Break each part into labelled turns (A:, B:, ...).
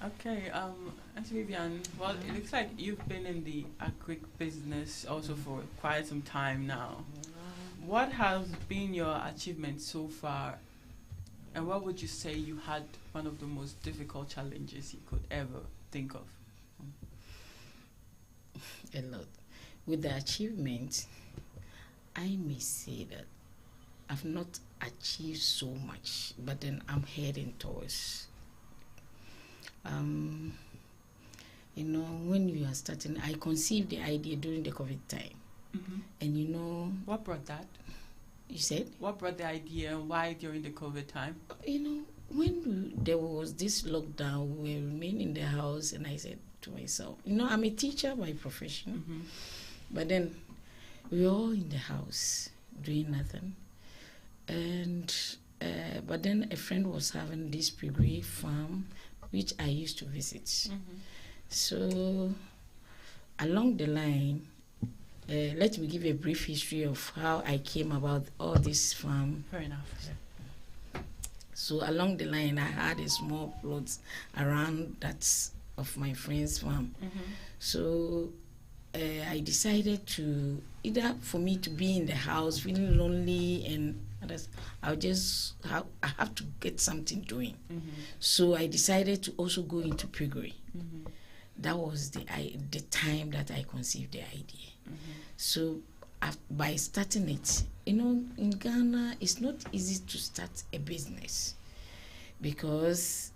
A: Okay, Auntie Vivian, well, it looks like you've been in the agric business also for quite some time now. What has been your achievement so far, and what would you say you had one of the most difficult challenges you could ever think of?
B: A lot. With the achievement, I may say that I've not achieved so much, but then I'm heading towards. When you are starting, I conceived the idea during the COVID time.
A: Mm-hmm.
B: And
A: what brought that?
B: You said?
A: What brought the idea and why during the COVID time?
B: When there was this lockdown, we remained in the house, and I said to myself, I'm a teacher by profession,
A: mm-hmm.
B: but then we were all in the house doing nothing. And but then a friend was having this piggery farm, which I used to visit.
A: Mm-hmm.
B: So along the line, let me give a brief history of how I came about all this farm.
A: Fair enough. Yeah.
B: So along the line, I had a small plot around that of my friend's farm.
A: Mm-hmm.
B: So I decided to, either for me to be in the house feeling lonely and others, I have to get something doing.
A: Mm-hmm.
B: So I decided to also go into piggery.
A: Mm-hmm.
B: That was the time that I conceived the idea.
A: Mm-hmm.
B: So by starting it, in Ghana, it's not easy to start a business because,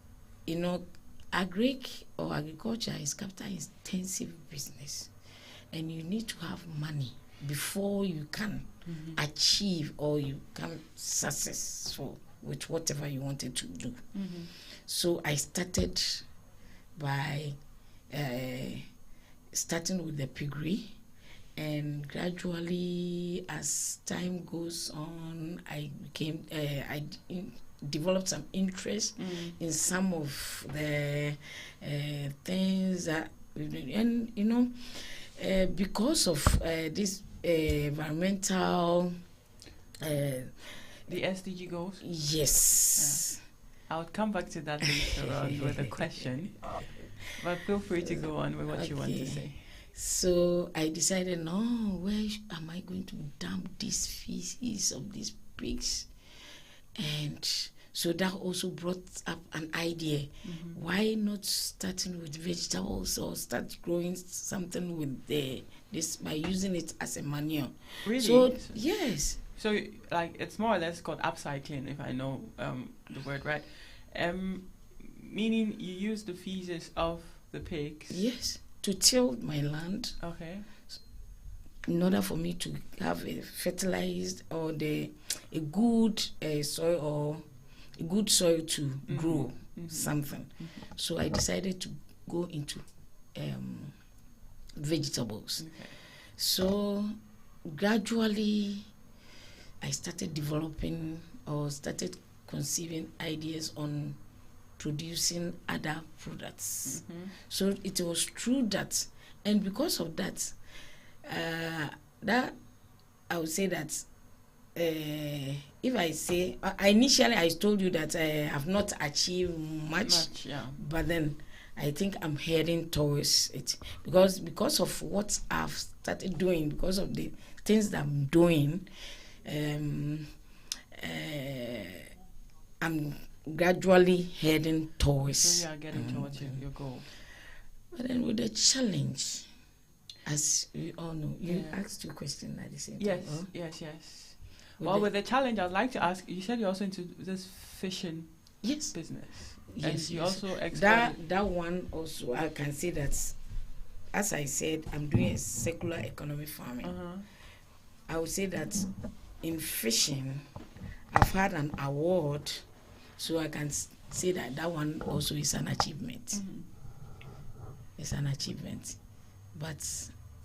B: agric or agriculture is capital intensive business, and you need to have money before you can
A: mm-hmm.
B: achieve or you can successful with whatever you wanted to do.
A: Mm-hmm.
B: So I started by starting with the piggery, and gradually as time goes on, I developed some interest in some of the things that, and because of this environmental
A: the SDG goals.
B: Yes.
A: Yeah. I would come back to that later on with a question, but feel free to go on with what you want to say.
B: So I decided, no, where am I going to dump these feces of these pigs? And so that also brought up an idea. Mm-hmm. Why not starting with vegetables or start growing something with this by using it as a manure?
A: Really?
B: So, yes.
A: So, it's more or less called upcycling, if I know the word right. Meaning you use the feces of the pigs.
B: Yes, to till my land.
A: Okay.
B: In order for me to have a fertilized or a good soil or a good soil to mm-hmm. grow mm-hmm. something. Mm-hmm. So I decided to go into vegetables. Okay. So gradually I started developing or started conceiving ideas on producing other products. Mm-hmm. So it was true that, and because of that, that I would say that if I say initially I told you that I have not achieved much,
A: yeah.
B: But then I think I'm heading towards it because of what I've started doing, because of the things that I'm doing. I'm gradually heading towards.
A: So you are getting towards your goal.
B: But then with the challenge, as we all know, you asked two questions at the same
A: time. Yes. Well, with the challenge, I'd like to ask, you said you're also into this fishing business.
B: Yes.
A: And you also
B: that one also, I can say that, as I said, I'm doing a circular economy farming. Uh-huh. I would say that in fishing, I've had an award, so I can say that one also is an achievement. Mm-hmm. It's an achievement, but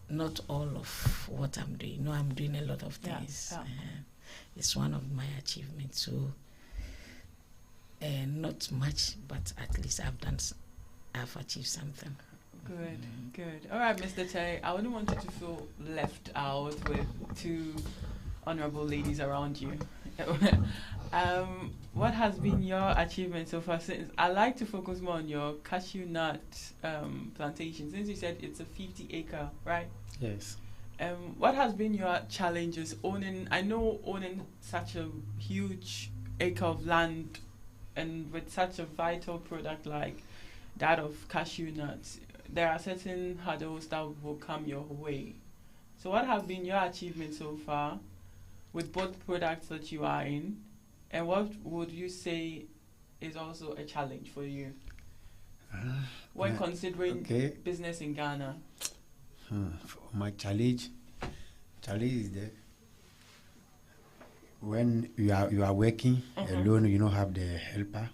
B: not all of what I'm doing. No, I'm doing a lot of things. Yeah. It's one of my achievements. So, not much, but at least I've achieved something.
A: Good. All right, Mr. Terry, I wouldn't want you to feel left out with two honorable ladies around you. What has been your achievement so far? Since I like to focus more on your cashew nut plantation. Since you said it's a 50-acre, right?
C: Yes.
A: What has been your challenges owning? I know owning such a huge acre of land and with such a vital product like that of cashew nuts, there are certain hurdles that will come your way. So, what have been your achievements so far with both products that you are in, and what would you say is also a challenge for you when considering business in Ghana?
C: My challenge is that when you are working alone, you don't have the helper,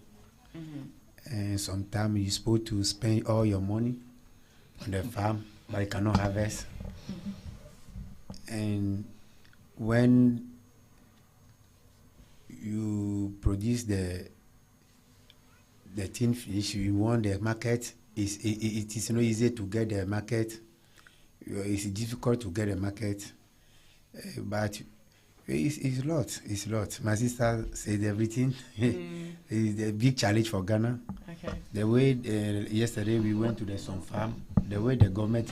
C: and sometimes you're supposed to spend all your money on the farm, but you cannot harvest. And when you produce the tin fish, you want the market. It is not easy to get the market. It's difficult to get a market, but it's a lot. It's a lot. My sister said everything. It's a big challenge for Ghana.
A: Okay.
C: The way yesterday we went to some farm, the way the government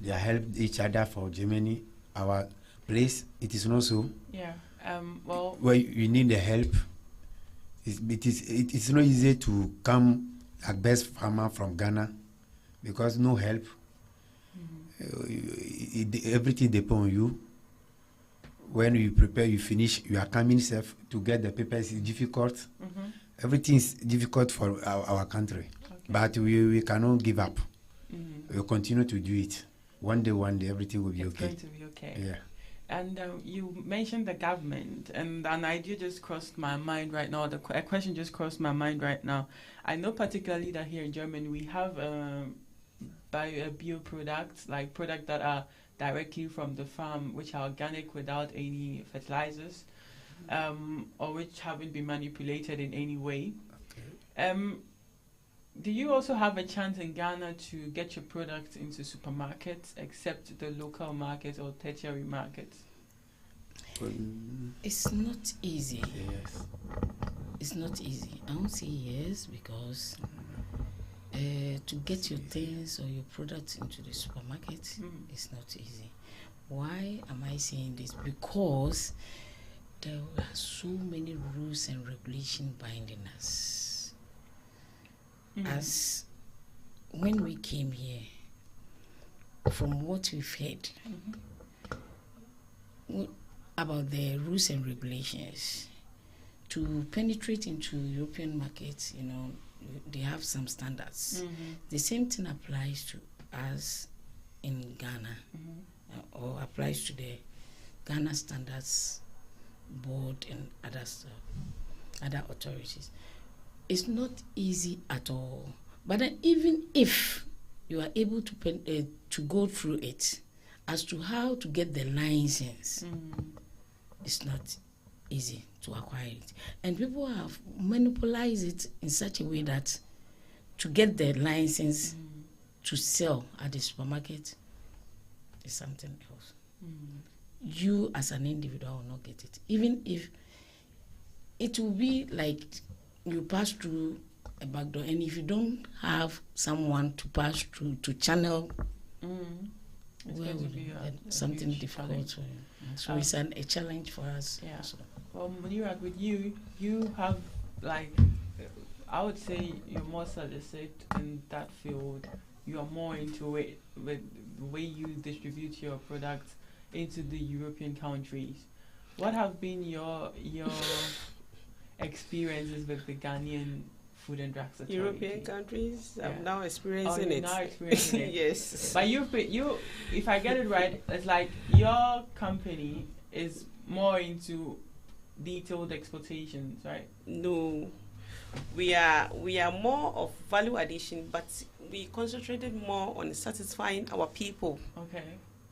C: they helped each other for Germany. Our place, it is not so.
A: Yeah. Well.
C: Where you need the help. It's not easy to come like best farmer from Ghana because no help. Everything depends on you. When you prepare, you finish, you are coming safe to get the papers is difficult. Everything is difficult for our country. Okay. But we cannot give up. We'll continue to do it. One day, everything will be okay.
A: It's going to be okay.
C: Yeah.
A: And you mentioned the government, and an idea just crossed my mind right now. A question just crossed my mind right now. I know particularly that here in Germany we have bio products, like products that are directly from the farm, which are organic without any fertilizers, or which haven't been manipulated in any way. Okay. Do you also have a chance in Ghana to get your products into supermarkets, except the local market or tertiary markets?
B: It's not easy.
C: Yes.
B: It's not easy. I won't say yes because to get your things or your products into the supermarket is not easy. Why am I saying this? Because there are so many rules and regulations binding us. As when we came here, from what we've heard about the rules and regulations, to penetrate into European markets, they have some standards. The same thing applies to us in Ghana, or applies to the Ghana Standards Board and other stuff, other authorities. It's not easy at all. But then even if you are able to go through it, as to how to get the license, it's not easy to acquire it. And people have monopolized it in such a way that to get the license to sell at the supermarket is something else. You as an individual will not get it. Even if it will be like you pass through a back door, and if you don't have someone to pass through to channel, where will be something difficult for you. So it's a challenge for us.
A: Yeah.
B: Also.
A: Well, Munirat, with you have, like, I would say you're more solicit in that field. You are more into it with the way you distribute your products into the European countries. What have been your experiences with the Ghanaian Food and Drugs Authority?
D: European countries, I'm now experiencing it.
A: Now experiencing it.
D: Yes.
A: But you, if I get it right, it's like your company is more into detailed exportations, right?
D: No, we are more of value addition, but we concentrated more on satisfying our people.
A: Okay.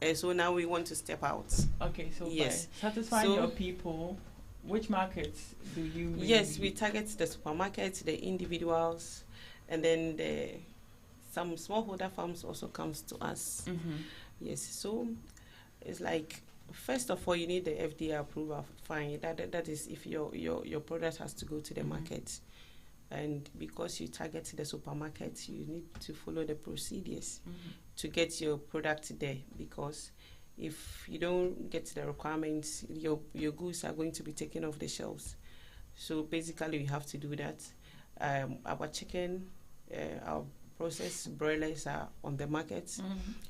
D: And so now we want to step out. Okay,
A: so yes, satisfying your people. Which markets do you?
D: Yes, we target the supermarkets, the individuals, and then some smallholder farms also comes to us. Yes, so it's like First of all, you need the FDA approval. Fine, that is if your product has to go to the market, and because you target the supermarket, you need to follow the procedures to get your product there. Because if you don't get the requirements, your goods are going to be taken off the shelves. So basically, you have to do that. Our chicken, our processed broilers are on the market,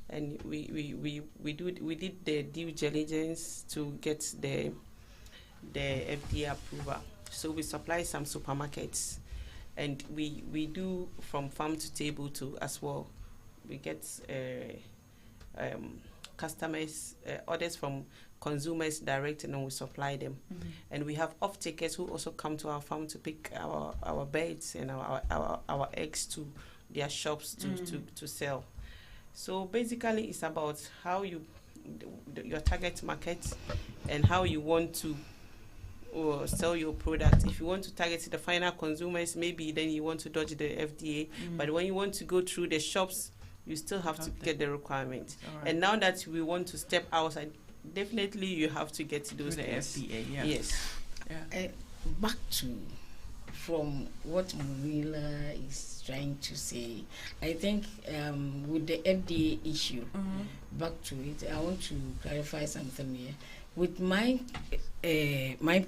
D: and we did the due diligence to get the FDA approval. So we supply some supermarkets, and we do from farm to table too as well. We get customers, orders from consumers direct, and then we supply them. And we have off-takers who also come to our farm to pick our birds and our eggs to their shops to sell. So basically, it's about how your target market and how you want to sell your product. If you want to target the final consumers, maybe then you want to dodge the FDA. But when you want to go through the shops, you still have to get the requirements. Right. And now that we want to step outside, definitely you have to get those
A: the FDA. Yeah.
D: Yes.
B: Yeah. Back to from what Munila is trying to say, I think with the FDA issue, back to it, I want to clarify something here. With my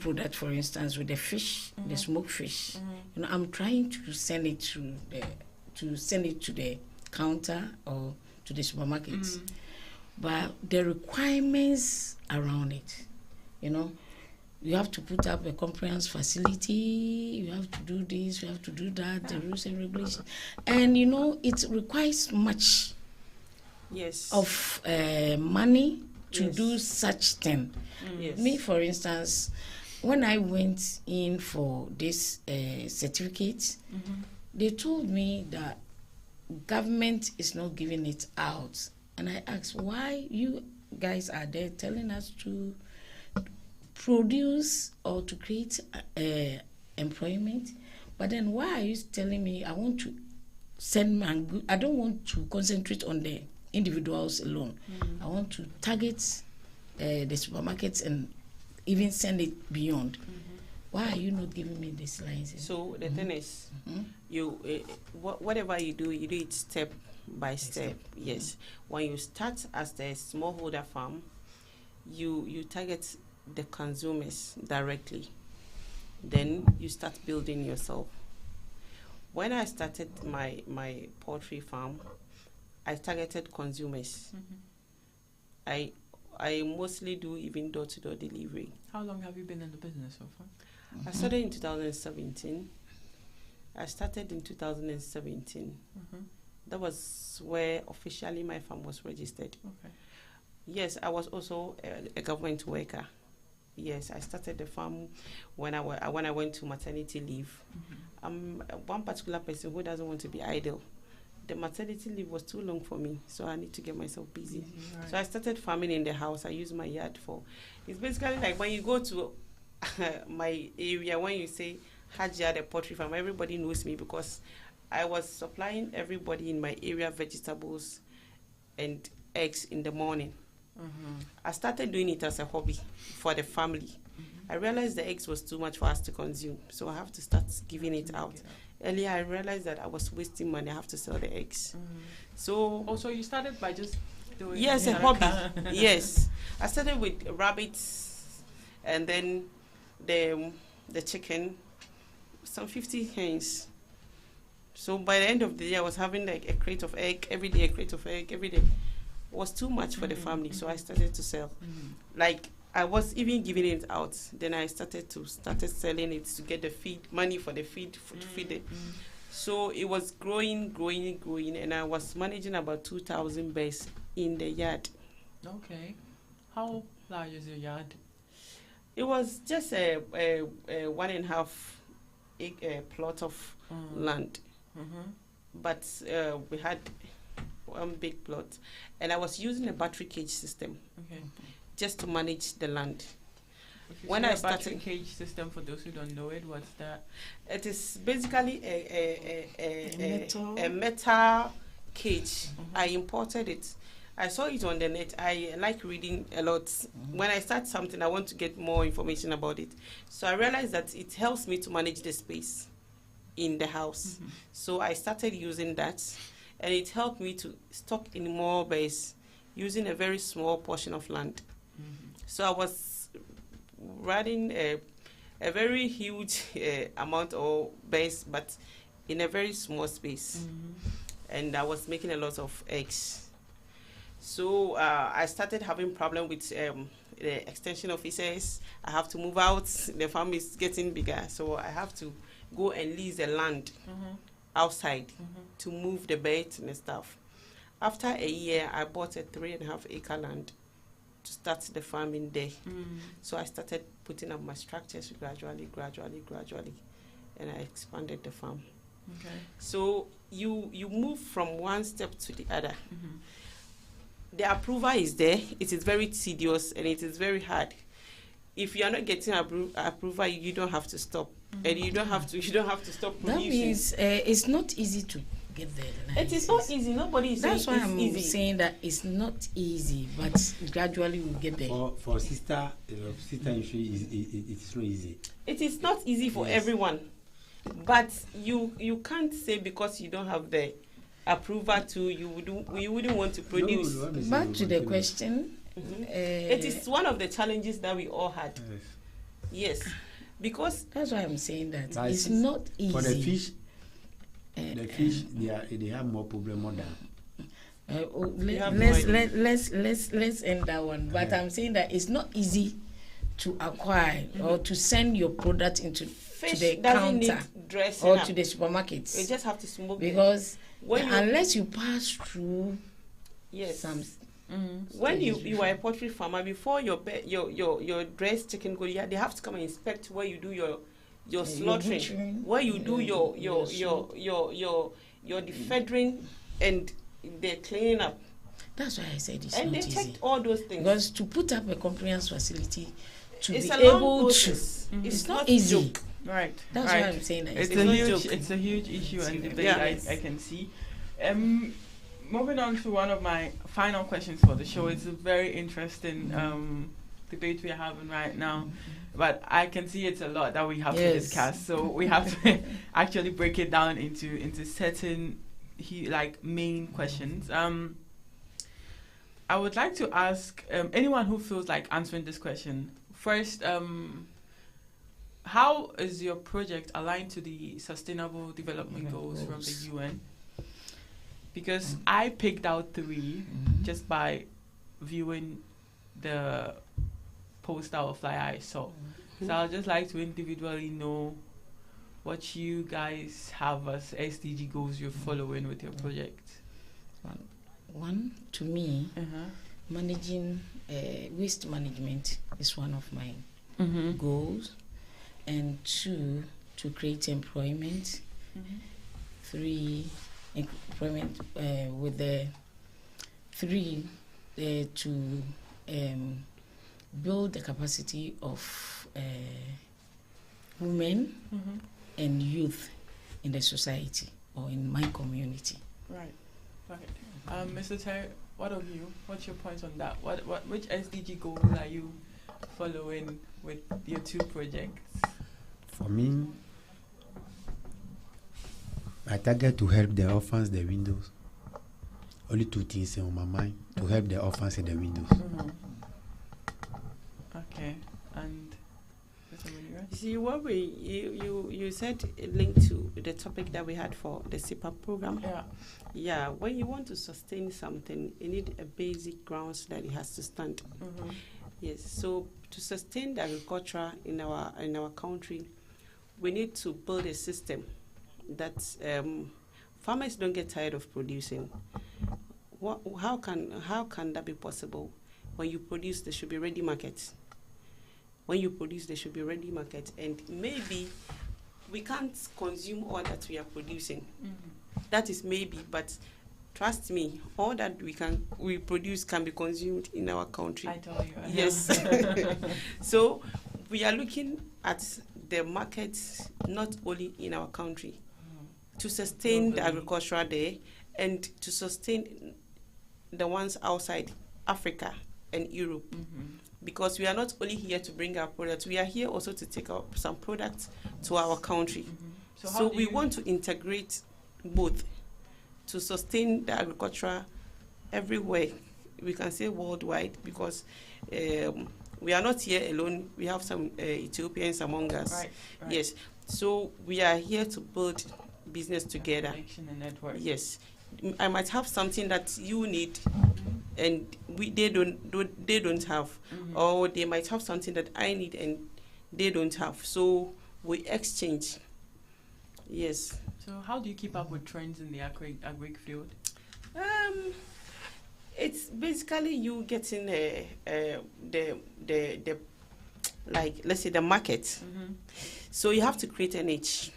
B: product, for instance, with the fish, the smoked fish, I'm trying to send it to the counter or to the supermarkets, but the requirements around it, you have to put up a comprehensive facility, you have to do this, you have to do that, the rules and regulations, and it requires much of money to do such thing. Me, for instance, when I went in for this certificate, they told me that government is not giving it out, and I asked why you guys are there telling us to produce or to create employment, but then why are you telling me I want to send my good? I don't want to concentrate on the individuals alone. I want to target the supermarkets and even send it beyond. Why are you not giving me this license?
D: So the thing is, you whatever you do it step by step. Yes. When you start as the smallholder farm, you target the consumers directly. Then you start building yourself. When I started my poultry farm, I targeted consumers. I mostly do even door-to-door delivery.
A: How long have you been in the business so far?
D: I started in 2017. I started in 2017. That was where officially my farm was registered.
A: Okay.
D: Yes, I was also a government worker. Yes, I started the farm when I went to maternity leave. I'm one particular person who doesn't want to be idle. The maternity leave was too long for me, so I need to get myself busy. Right. So I started farming in the house. I use my yard for. It's basically like when you go to my area, when you say Hajia, the poultry farm, everybody knows me because I was supplying everybody in my area vegetables and eggs in the morning. I started doing it as a hobby for the family. I realized the eggs was too much for us to consume, so I have to start giving it out. Earlier, I realized that I was wasting money. I have to sell the eggs. So
A: also you started by just doing
D: a hobby. Yes, I started with rabbits, and then the chicken, some 50 hens. So by the end of the day, I was having like a crate of egg every day. It was too much for the family, so I started to sell. Like I was even giving it out. Then I started selling it to get the money for the feed to feed it. So it was growing, and I was managing about 2,000 birds in the yard.
A: Okay, how large is your yard?
D: It was just a 1.5 acre plot of land, but we had one big plot, and I was using a battery cage system. Just to manage the land.
A: When I started battery cage system, for those who don't know it, what's that?
D: It is basically a metal cage. I imported it. I saw it on the net. I like reading a lot. When I start something, I want to get more information about it. So I realized that it helps me to manage the space in the house. So I started using that, and it helped me to stock in more base using a very small portion of land. So I was running a very huge amount of base, but in a very small space. And I was making a lot of eggs. So I started having problem with the extension officers. I have to move out. The farm is getting bigger, so I have to go and lease the land outside to move the bait and stuff. After a year, I bought a 3.5 acre land to start the farming there. So I started putting up my structures gradually, and I expanded the farm.
A: Okay.
D: So you move from one step to the other. The approval is there. It is very tedious and it is very hard. If you are not getting approval, you don't have to stop, and you don't have to stop producing.
B: That means it's not easy to get there.
D: It is not easy. Nobody is saying it's
B: That's why I'm
D: easy.
B: saying that it's not easy, but gradually we'll get there.
C: For sister industry, it is not easy.
D: It is not easy for everyone, but you can't say because you don't have the approval you wouldn't want to produce.
B: Back to the question.
D: It is one of the challenges that we all had. Yes, because
B: that's why I'm saying that
C: but
B: it's not easy.
C: For the fish, they have more problem more than.
B: Let's end that one. But I'm saying that it's not easy to acquire or to send your product into to the counter or to the supermarkets.
D: You just have to smoke
B: because unless you pass through some.
D: When you are a poultry farmer, before your dressed chicken go, they have to come and inspect where you do your slaughtering, where you do your defeathering and the cleaning up.
B: That's why I said it's
D: and
B: not
D: they
B: easy.
D: checked all those things.
B: Because to put up a comprehensive facility, to
D: it's
B: be
D: a long
B: able
D: process.
B: to,
D: It's
B: not
D: not
B: easy.
D: joke.
A: Right.
B: That's
A: right.
B: why I'm saying that
A: it's a huge issue and debate. I can see. Moving on to one of my final questions for the show. It's a very interesting debate we're having right now, but I can see it's a lot that we have to discuss. So we have to actually break it down into certain main questions. I would like to ask anyone who feels like answering this question first. How is your project aligned to the Sustainable Development Goals from the UN? Because I picked out 3 just by viewing the poster or flyer I saw. So I'd just like to individually know what you guys have as SDG goals you're following with your project.
B: One, to me, managing waste management is one of my goals. And 2, to create employment. 3, employment with the 3 to build the capacity of women and youth in the society or in my community.
A: Right. Mr. Terry, what of you? What's your point on that? Which SDG goals are you following with your 2 projects?
C: For me, I target to help the orphans, the widows. Only 2 things on my mind: to help the orphans and the widows.
A: Okay, and
D: see what you said linked to the topic that we had for the SIPA program. Yeah. When you want to sustain something, you need a basic grounds that it has to stand. Yes. So to sustain the agriculture in our country, we need to build a system that farmers don't get tired of producing. How can that be possible? When you produce, there should be ready markets. When you produce, there should be ready market, and maybe we can't consume all that we are producing. That is maybe, but trust me, all that we produce can be consumed in our country.
A: I told you.
D: Yes. So we are looking at the markets not only in our country to sustain the agriculture there and to sustain the ones outside Africa and Europe. Because we are not only here to bring our products, we are here also to take up some products to our country. So we want to integrate both to sustain the agriculture everywhere. We can say worldwide, because we are not here alone. We have some Ethiopians among us.
A: Right.
D: Yes. So we are here to build business together.
A: Connection and network.
D: Yes. I might have something that you need and they don't have, or they might have something that I need and they don't have. So we exchange. Yes.
A: So how do you keep up with trends in the agri field?
D: It's basically you getting the like, let's say, the market. So you have to create a niche,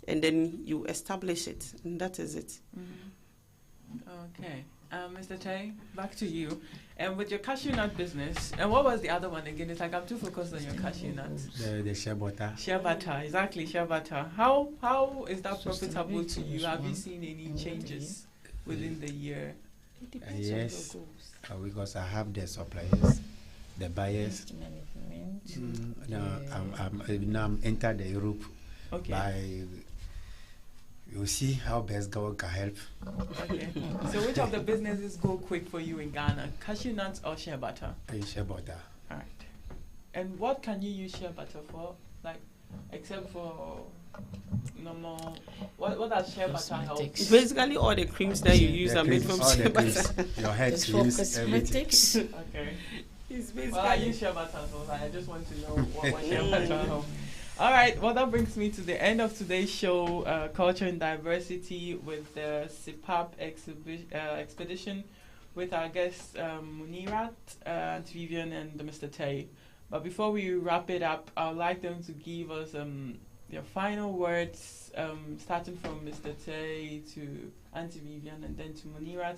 D: and then you establish it, and that is it.
A: Okay. Mr. Tay, back to you. And with your cashew nut business, and what was the other one again? It's like I'm too focused on your cashew nuts.
C: The shea butter.
A: Shea butter, exactly, shea butter. How is that profitable to you? Have you seen any changes within the year?
D: It depends on
C: Yes,
D: your goals.
C: because I have the suppliers, the buyers. Now I'm entered the Europe.
A: Okay.
C: By you see how best God can help.
A: Okay. So which of the businesses go quick for you in Ghana? Cashew nuts or shea butter?
C: Shea butter.
A: All right. And what can you use shea butter for? Like, except for normal. What does shea butter help?
D: Basically, all the creams that you use are made from shea butter.
C: Your head
B: It's for cosmetics.
A: Okay.
D: It's basically.
A: Well, I use shea butter, so I just want to know what shea butter helps. All right, well, that brings me to the end of today's show, Culture and Diversity, with the CIPAP expedition with our guests Munirat, Aunt Vivian, and Mr. Tay. But before we wrap it up, I would like them to give us their final words, starting from Mr. Tay to Auntie Vivian and then to Munirat,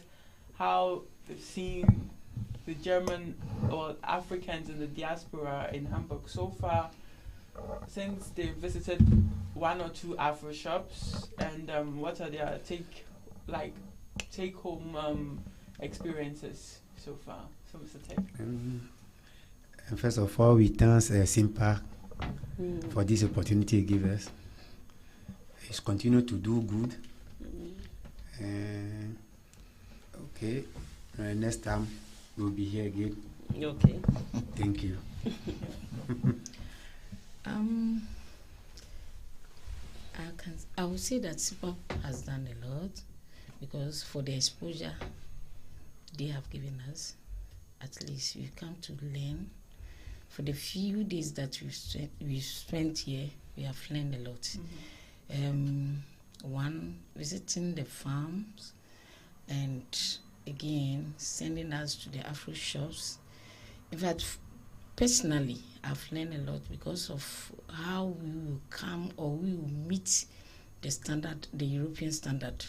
A: how they've seen the German or Africans in the diaspora in Hamburg so far, since they visited 1 or 2 Afro shops, and what are their take home experiences so far? So, Mr. Tay.
C: And first of all, we thank Simpa for this opportunity to give us. It's continue to do good. Okay, next time we'll be here again.
D: Okay.
C: Thank you.
B: I would say that CIPAP has done a lot, because for the exposure they have given us, at least we come to learn. For the few days that we spent here, we have learned a lot. One, visiting the farms, and again sending us to the Afro shops. In fact, personally, I've learned a lot because of how we will come or we will meet the standard, the European standard.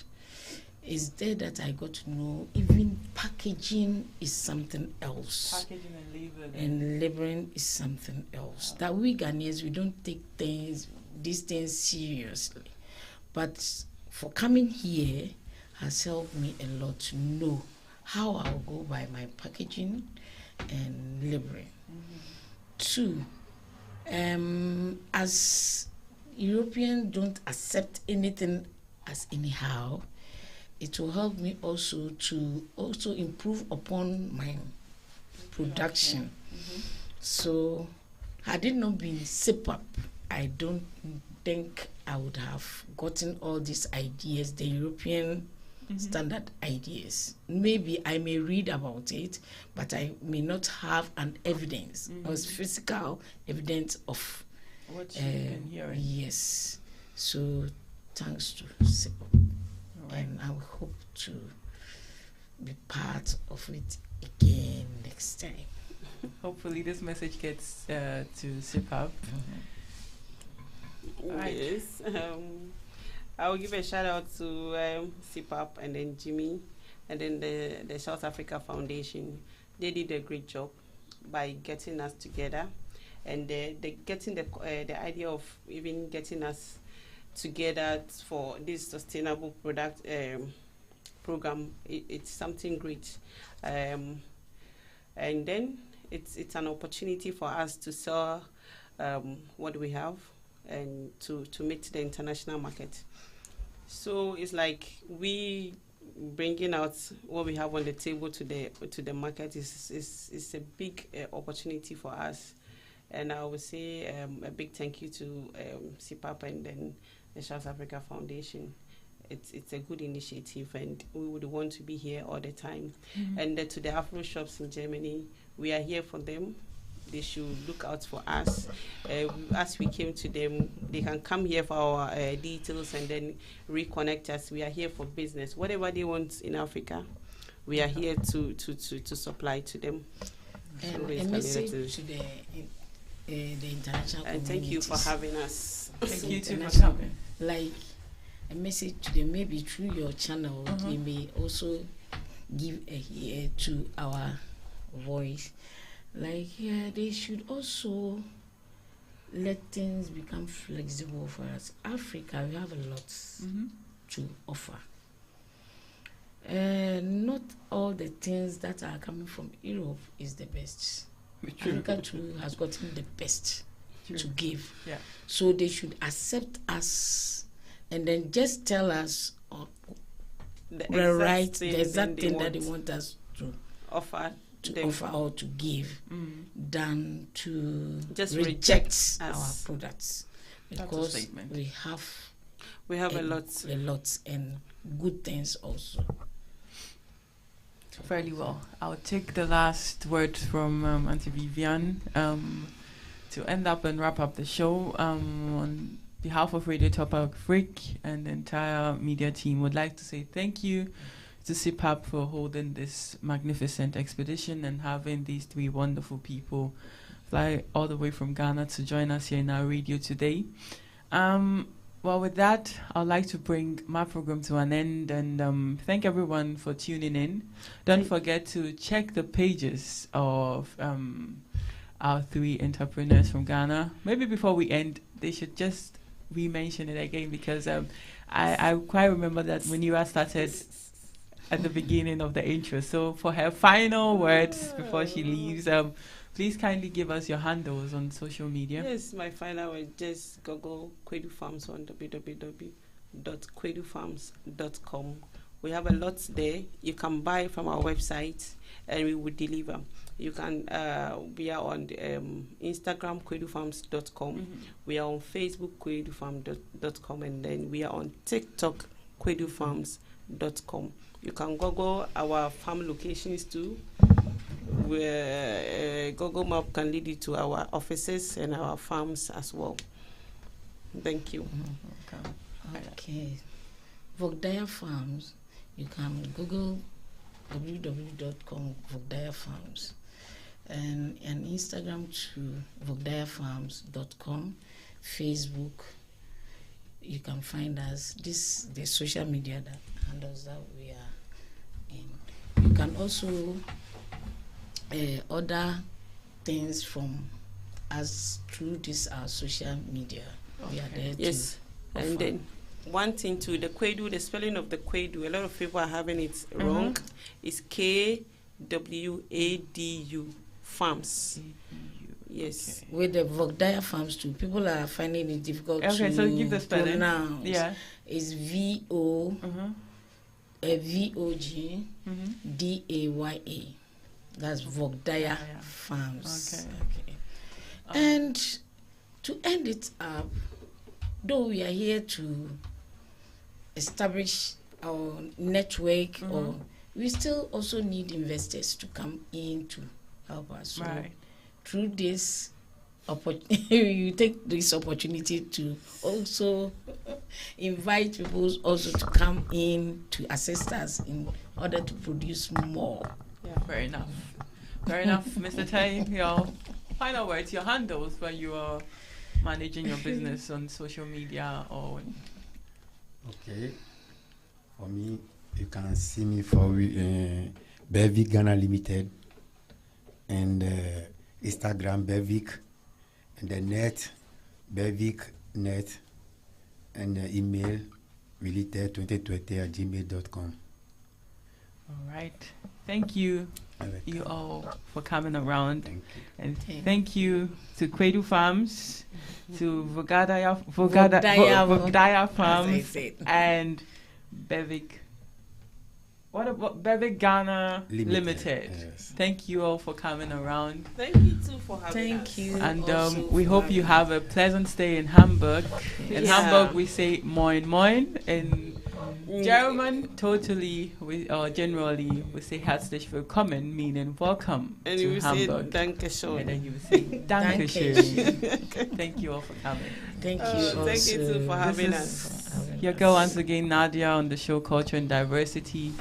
B: It's there that I got to know even packaging is something else.
A: Packaging and labeling.
B: And labeling is something else. That we Ghanaians, we don't take these things seriously. But for coming here has helped me a lot to know how I'll go by my packaging and labeling. 2, as Europeans don't accept anything as anyhow, it will help me also to improve upon my production. So had it not been CIPAP, I don't think I would have gotten all these ideas, the European standard ideas. Maybe I may read about it, but I may not have an evidence or physical evidence of
A: what you've been hearing.
B: Yes. So thanks to CIPAP. Right. And I hope to be part of it again next time.
A: Hopefully this message gets to CIPAP.
D: Right. Yes. I will give a shout out to CIPAP and then Jimmy and then the South Africa Foundation. They did a great job by getting us together, and they getting the idea of even getting us together for this sustainable program, it's something great. And then it's an opportunity for us to sell what we have and to meet the international market. So it's like we bringing out what we have on the table to the market is a big opportunity for us. And I would say a big thank you to CPAP and then the South Africa Foundation. It's a good initiative, and we would want to be here all the time. Mm-hmm. And to the Afro shops in Germany, we are here for them. They should look out for us. As we came to them, they can come here for our details and then reconnect us. We are here for business. Whatever they want in Africa, we are here to supply to them.
B: And a message to the international community.
D: And thank you for having us.
A: Thank you too for coming.
B: Like a message to them, maybe through your channel, you may also give a ear to our voice. Like, they should also let things become flexible for us. Africa, we have a lot to offer. Not all the things that are coming from Europe is the best.
A: True.
B: Africa too has gotten the best to give.
A: Yeah.
B: So they should accept us and then just tell us the exact thing that they want us to
D: offer.
B: Offer or to give than to
D: just
B: reject our products, because we have
D: a lot
B: and good things also.
A: Fairly well. I'll take the last word from Auntie Vivian to end up and wrap up the show. On behalf of Radio TopAfric and the entire media team, would like to say thank you to CPAP for holding this magnificent expedition and having these three wonderful people fly all the way from Ghana to join us here in our radio today. Well, with that, I'd like to bring my program to an end and thank everyone for tuning in. Don't forget to check the pages of our three entrepreneurs from Ghana. Maybe before we end, they should just re-mention it again, because I quite remember that when you started at the beginning of the intro. So for her final words before she leaves, please kindly give us your handles on social media.
D: Yes, my final word, just Google Kwedu Farms on www.kwedufarms.com. We have a lot there. You can buy from our website and we will deliver. You can, we are on Instagram, kwedufarms.com. We are on Facebook, kwedufarms.com, and then we are on TikTok, kwedufarms.com. You can Google our farm locations too, where Google Map can lead you to our offices and our farms as well. Thank you.
B: Okay. Vogdaya Farms, you can Google www.com Vogdaya Farms, and Instagram to vogdayafarms.com, Facebook. You can find us. The social media that handles that we are in. You can also order things from us through this our social media. Okay. We are there.
D: Yes, and then one thing too, the Kwedu, the spelling of the Kwedu, a lot of people are having it wrong. It's KWADU Farms. Yes.
B: Okay. With the Vogdaya Farms too, people are finding it difficult to
A: so give the spelling.
B: Pronounce.
A: Yeah.
B: It's VOGDAYA. That's Vogdaya Farms. Okay. And to end it up, though we are here to establish our network, or we still also need investors to come in to help us. So through this you take this opportunity to also invite people also to come in to assist us in order to produce more.
A: Yeah, fair enough. Mr. Tai, your final words, your handles when you are managing your business on social media or.
C: Okay. For me, you can see me for Bevic Ghana Limited, and Instagram Bevic, and the net Bevic net, and the email realiter2020@gmail.com.
A: All right. Thank you, you all, for coming around.
C: Thank you.
A: And
B: Thank
A: thank you to Kwedu Farms, to Vogadaya
B: As I
A: Farms,
B: said.
A: and Bevik. What about Bevik Ghana Limited?
C: Yes.
A: Thank you all for coming around.
D: Thank you too for having us.
B: Thank you.
A: And
B: also
A: we
B: for
A: hope you
B: having
A: have a pleasant stay in Hamburg. In
D: Yeah.
A: Hamburg, we say moin moin. In German, generally, we say herzlich willkommen, meaning welcome
D: And
A: to
D: you will say
A: Hamburg.
D: danke schön.
A: And then you will say Dankeschön. Thank you all for coming.
B: Thank you also.
D: Thank you too for having
A: This
D: us.
A: is your girl once again, Nadia, on the show Culture and Diversity,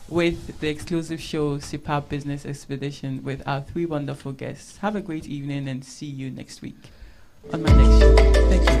A: with the exclusive show CPAP Business Expedition with our 3 wonderful guests. Have a great evening and see you next week on my next show. Thank you.